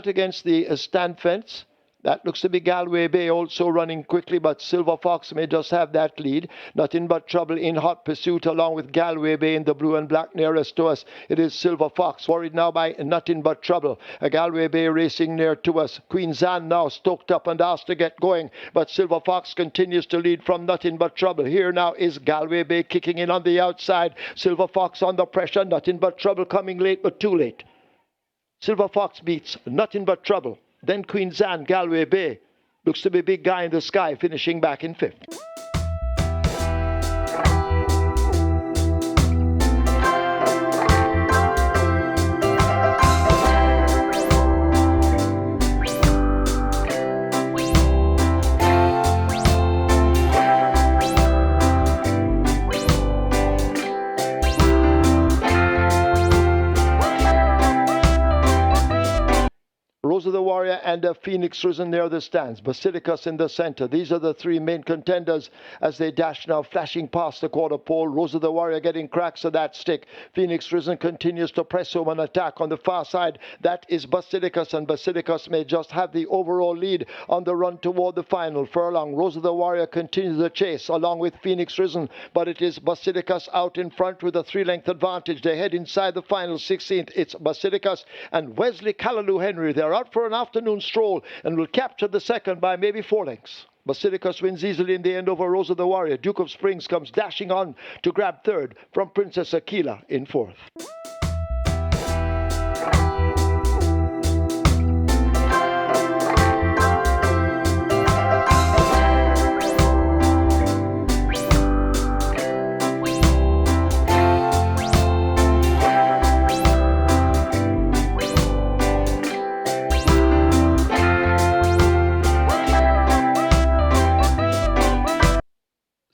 out against the stand fence. That looks to be Galway Bay also running quickly, but Silver Fox may just have that lead. Nothing but trouble in hot pursuit along with Galway Bay in the blue and black nearest to us. It is Silver Fox, worried now by Nothing But Trouble. Galway Bay racing near to us. Queen's Anne now stoked up and asked to get going, but Silver Fox continues to lead from Nothing But Trouble. Here now is Galway Bay kicking in on the outside. Silver Fox under pressure. Nothing But Trouble coming late, but too late. Silver Fox beats Nothing But Trouble. Then Queen's Anne, Galway Bay. Looks to be Big Guy in the Sky, finishing back in fifth. Rose of the Warrior and Phoenix Risen near the stands. Basilicus in the center. These are the three main contenders as they dash now, flashing past the quarter pole. Rose of the Warrior getting cracks of that stick. Phoenix Risen continues to press home an attack on the far side. That is Basilicus, and Basilicus may just have the overall lead on the run toward the final furlong. Rose of the Warrior continues the chase along with Phoenix Risen, but it is Basilicus out in front with a 3-length advantage. They head inside the final 16th. It's Basilicus and Wesley Callaloo Henry. They're out for an afternoon stroll and will capture the second by maybe 4 lengths. Basilicus wins easily in the end over Rose of the Warrior. Duke of Springs comes dashing on to grab third from Princess Aquila in fourth.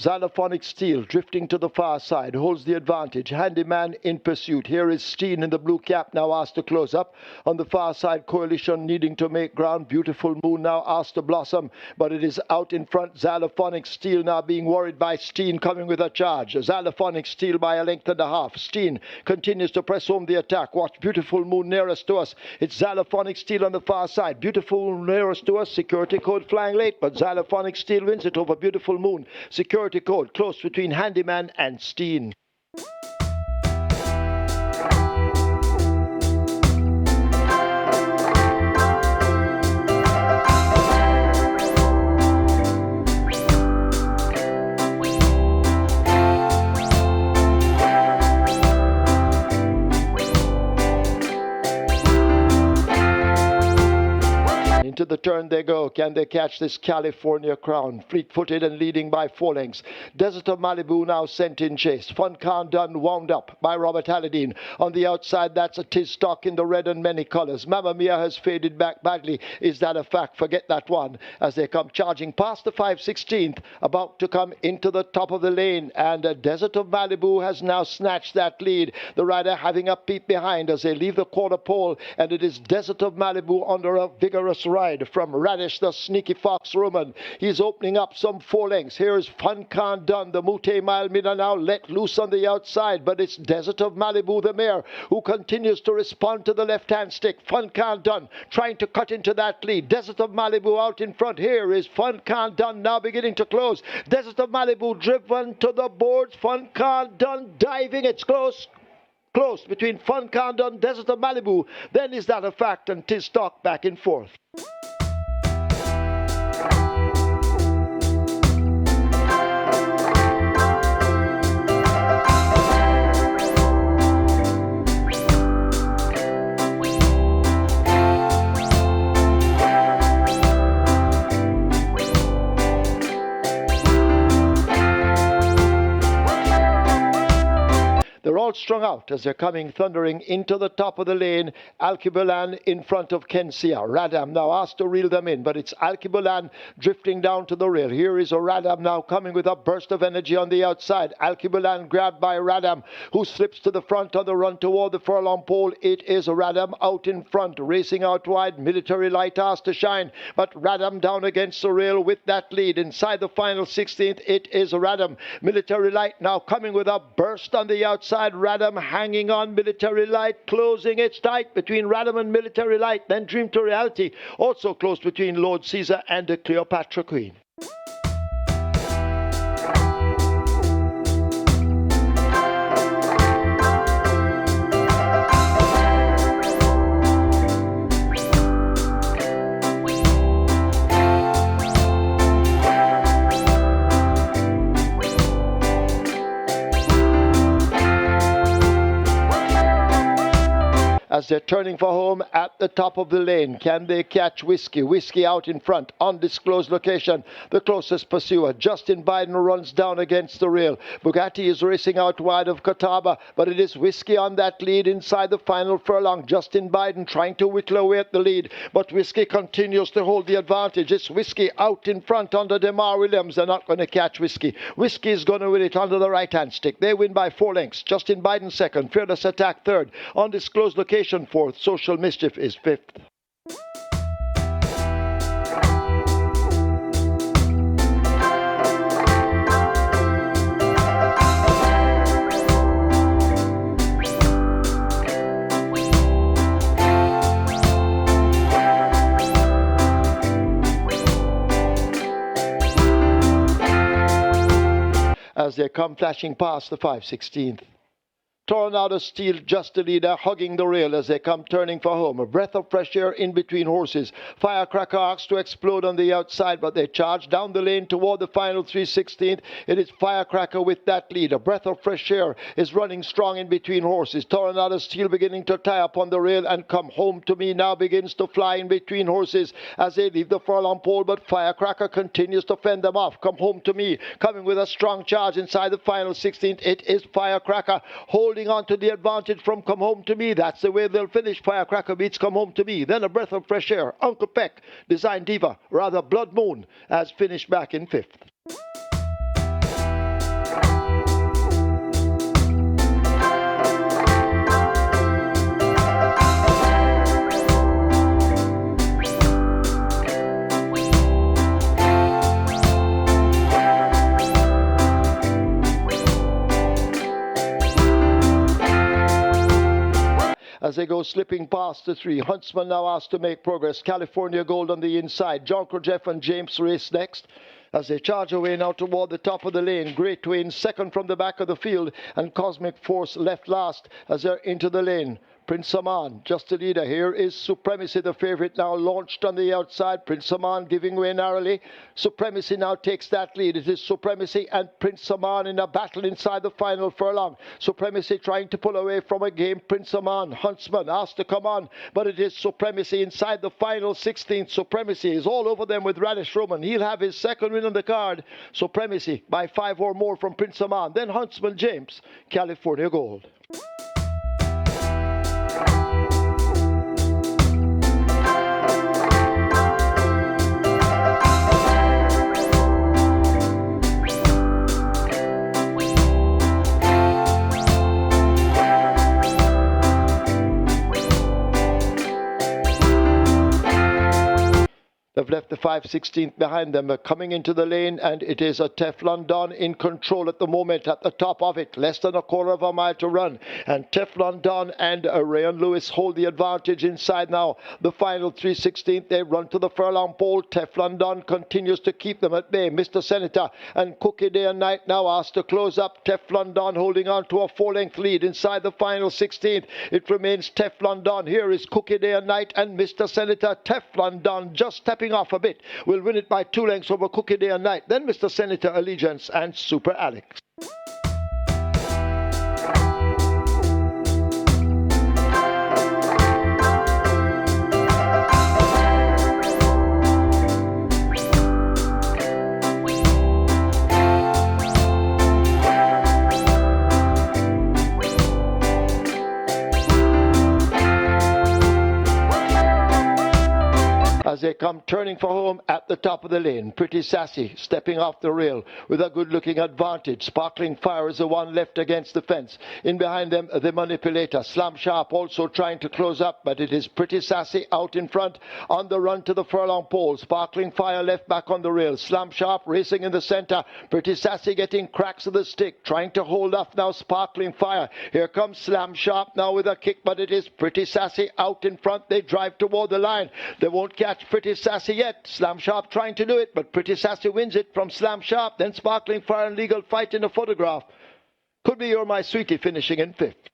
Xylophonic Steel drifting to the far side holds the advantage. Handyman in pursuit. Here is Steen in the blue cap now asked to close up. On the far side, Coalition needing to make ground. Beautiful Moon now asked to blossom, but it is out in front. Xylophonic Steel now being worried by Steen coming with a charge. Xylophonic Steel by a length and a half. Steen continues to press home the attack. Watch Beautiful Moon nearest to us. It's Xylophonic Steel on the far side. Beautiful Moon nearest to us. Security Code flying late, but Xylophonic Steel wins it over Beautiful Moon. Security Code close between Handyman and Steen. Into the turn they go. Can they catch this California Crown? Fleet-footed and leading by 4 lengths. Desert of Malibu now sent in chase. Fun Don wound up by Robert Halladine. On the outside, that's a Tiz Stock in the red and many colors. Mamma Mia has faded back badly. Is that a fact? Forget that one. As they come charging past the 5/16th, about to come into the top of the lane. And Desert of Malibu has now snatched that lead. The rider having a peep behind as they leave the quarter pole. And it is Desert of Malibu under a vigorous ride from Radish, the sneaky fox Roman. He's opening up some 4 lengths. Here's Fun Don, the Mute Mile Mina now let loose on the outside, but it's Desert of Malibu, the mare, who continues to respond to the left-hand stick. Fun Don trying to cut into that lead. Desert of Malibu out in front. Here is Fun Don now beginning to close. Desert of Malibu driven to the boards. Fun Don diving. It's close. Close between Fun Don, Desert of Malibu. Then Is That a Fact? And Tiz Stock back in fourth. They're all strung out as they're coming thundering into the top of the lane. Alkebulan in front of Kensia. Radam now asked to reel them in, but it's Alkebulan drifting down to the rail. Here is a Radam now coming with a burst of energy on the outside. Alkebulan grabbed by Radam, who slips to the front on the run toward the furlong pole. It is Radam out in front, racing out wide. Military Light asked to shine, but Radam down against the rail with that lead. Inside the final 16th, it is Radam. Military Light now coming with a burst on the outside. Radam hanging on. Military Light closing. It's tight between Radam and Military Light. Then Dream to Reality also close between Lord Caesar and the Cleopatra Queen. As they're turning for home at the top of the lane, can they catch Whiskey? Whiskey out in front, undisclosed location. The closest pursuer, Justin Biden, runs down against the rail. Bugatti is racing out wide of Catawba, but it is Whiskey on that lead inside the final furlong. Justin Biden trying to whittle away at the lead, but Whiskey continues to hold the advantage. It's Whiskey out in front under DeMar Williams. They're not going to catch Whiskey. Whiskey is going to win it under the right-hand stick. They win by 4 lengths. Justin Biden second, Fearless Attack third. Undisclosed location fourth, Social Mischief is fifth. As they come flashing past the 5/16th. Tornado Steel just the leader, hugging the rail as they come turning for home. A breath of fresh air in between horses. Firecracker asks to explode on the outside, but they charge down the lane toward the final 3/16th. It is Firecracker with that lead. A breath of fresh air is running strong in between horses. Tornado Steel beginning to tie up on the rail, and Come Home to Me now begins to fly in between horses as they leave the furlong pole, but Firecracker continues to fend them off. Come Home to Me coming with a strong charge inside the final 16th. It is Firecracker holding on to the advantage from Come Home to Me. That's the way they'll finish. Firecracker beats Come Home to Me. Then A Breath of Fresh Air, Uncle Peck, Design Diva, rather Blood Moon, has finished back in fifth. As they go slipping past the 3, Huntsman now asked to make progress. California Gold on the inside. Jonker Jeff and James race next. As they charge away now toward the top of the lane. Great Wayne second from the back of the field, and Cosmic Force left last as they're into the lane. Prince Saman, just the leader. Here is Supremacy, the favorite, now launched on the outside. Prince Saman giving way narrowly. Supremacy now takes that lead. It is Supremacy and Prince Saman in a battle inside the final furlong. Supremacy trying to pull away from a game. Prince Saman, Huntsman asked to come on, but it is Supremacy inside the final 16th. Supremacy is all over them with Radish Roman. He'll have his second win on the card. Supremacy by 5 or more from Prince Saman. Then Huntsman James, California Gold. They've left the 5/16th behind them. They're coming into the lane, and it is a Teflon Don in control at the moment at the top of it. Less than a quarter of a mile to run. And Teflon Don and Rayon Lewis hold the advantage inside now. The final 3/16th, they run to the furlong pole. Teflon Don continues to keep them at bay. Mr. Senator and Cookie Day and Night now asked to close up. Teflon Don holding on to a 4-length lead inside the final 16th. It remains Teflon Don. Here is Cookie Day and Night and Mr. Senator. Teflon Don just stepping off a bit. Will win it by 2 lengths over Cookie Day and Night. Then Mr. Senator, Allegiance, and Super Alex. As they come come turning for home at the top of the lane. Pretty Sassy stepping off the rail with a good-looking advantage. Sparkling Fire is the one left against the fence. In behind them, the Manipulator. Slam Sharp also trying to close up, but it is Pretty Sassy out in front on the run to the furlong pole. Sparkling Fire left back on the rail. Slam Sharp racing in the center. Pretty Sassy getting cracks of the stick, trying to hold off now Sparkling Fire. Here comes Slam Sharp now with a kick, but it is Pretty Sassy out in front. They drive toward the line. They won't catch Pretty Sassy yet. Slam Sharp trying to do it, but Pretty Sassy wins it from Slam Sharp. Then Sparkling Fire and Legal Fight in the photograph. Could be You're My Sweetie finishing in fifth.